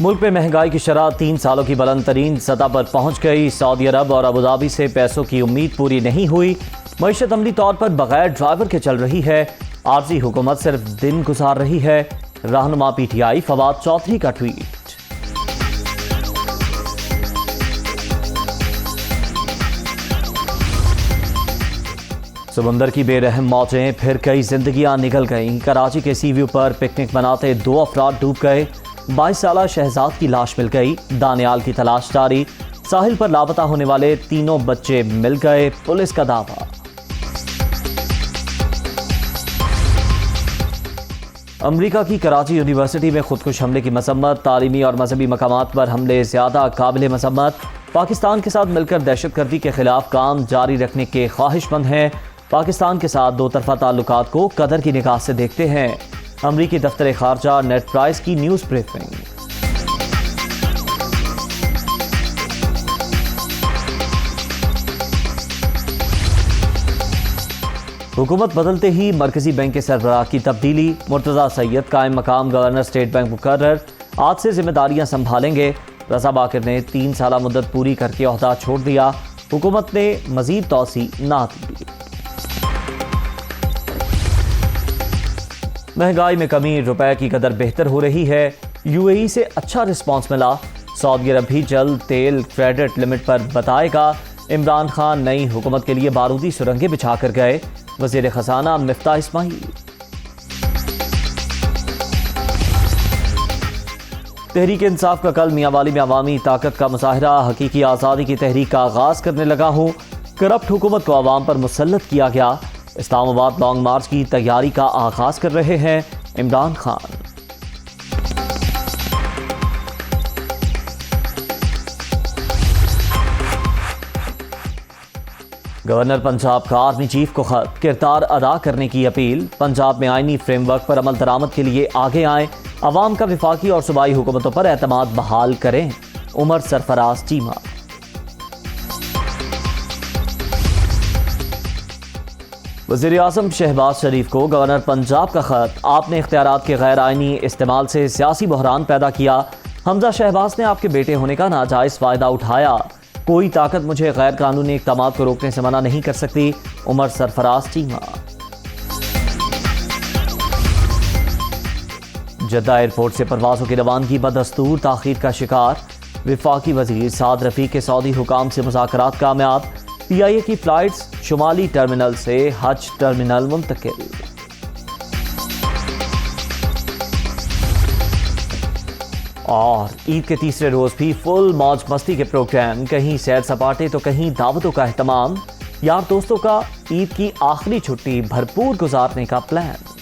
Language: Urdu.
ملک میں مہنگائی کی شرح 3 سالوں کی بلند ترین سطح پر پہنچ گئی۔ سعودی عرب اور ابوظہبی سے پیسوں کی امید پوری نہیں ہوئی۔ معیشت عملی طور پر بغیر ڈرائیور کے چل رہی ہے۔ عارضی حکومت صرف دن گزار رہی ہے۔ رہنما پی ٹی آئی فواد چودھری کا ٹویٹ۔ سمندر کی بے رحم موجیں، پھر کئی زندگیاں نگل گئیں۔ کراچی کے سی ویو پر پکنک مناتے 2 افراد ڈوب گئے۔ 22 سالہ شہزاد کی لاش مل گئی۔ دانیال کی تلاش جاری۔ ساحل پر لاپتہ ہونے والے 3 بچے مل گئے، پولیس کا دعویٰ۔ امریکہ کی کراچی یونیورسٹی میں خودکش حملے کی مذمت۔ تعلیمی اور مذہبی مقامات پر حملے زیادہ قابل مذمت۔ پاکستان کے ساتھ مل کر دہشت گردی کے خلاف کام جاری رکھنے کے خواہش مند ہیں۔ پاکستان کے ساتھ 2 طرفہ تعلقات کو قدر کی نگاہ سے دیکھتے ہیں۔ امریکی دفتر خارجہ نیڈ پرائس کی نیوز بریفنگ۔ حکومت بدلتے ہی مرکزی بینک کے سربراہ کی تبدیلی۔ مرتضیٰ سید قائم مقام گورنر اسٹیٹ بینک مقرر، آج سے ذمہ داریاں سنبھالیں گے۔ رضا باقر نے 3 سالہ مدت پوری کر کے عہدہ چھوڑ دیا۔ حکومت نے مزید توسیع نہ دی۔ مہنگائی میں کمی، روپے کی قدر بہتر ہو رہی ہے۔ یو اے ای سے اچھا رسپانس ملا۔ سعودی عرب بھی جلد تیل کریڈٹ لمٹ پر بتائے گا۔ عمران خان نئی حکومت کے لیے بارودی سرنگیں بچھا کر گئے۔ وزیر خزانہ مفتاح اسماعیل۔ تحریک انصاف کا کل میاں والی میں عوامی طاقت کا مظاہرہ۔ حقیقی آزادی کی تحریک کا آغاز کرنے لگا ہوں۔ کرپٹ حکومت کو عوام پر مسلط کیا گیا۔ اسلام آباد لانگ مارچ کی تیاری کا آغاز کر رہے ہیں عمران خان۔ گورنر پنجاب کا آرمی چیف کو خط، کردار ادا کرنے کی اپیل۔ پنجاب میں آئینی فریم ورک پر عمل درآمد کے لیے آگے آئیں۔ عوام کا وفاقی اور صوبائی حکومتوں پر اعتماد بحال کریں۔ عمر سرفراز چیمہ۔ وزیر اعظم شہباز شریف کو گورنر پنجاب کا خط۔ آپ نے اختیارات کے غیر آئینی استعمال سے سیاسی بحران پیدا کیا۔ حمزہ شہباز نے آپ کے بیٹے ہونے کا ناجائز فائدہ اٹھایا۔ کوئی طاقت مجھے غیر قانونی اقدامات کو روکنے سے منع نہیں کر سکتی۔ عمر سرفراز چیمہ۔ جدہ ایئرپورٹ سے پروازوں کی روانگی بدستور تاخیر کا شکار۔ وفاقی وزیر سعد رفیق کے سعودی حکام سے مذاکرات کامیاب۔ پی آئی اے کی فلائٹس شمالی ٹرمینل سے حج ٹرمینل منتقل۔ اور عید کے تیسرے روز بھی فل موج مستی کے پروگرام، کہیں سیر سپاٹے تو کہیں دعوتوں کا اہتمام۔ یار دوستوں کا عید کی آخری چھٹی بھرپور گزارنے کا پلان۔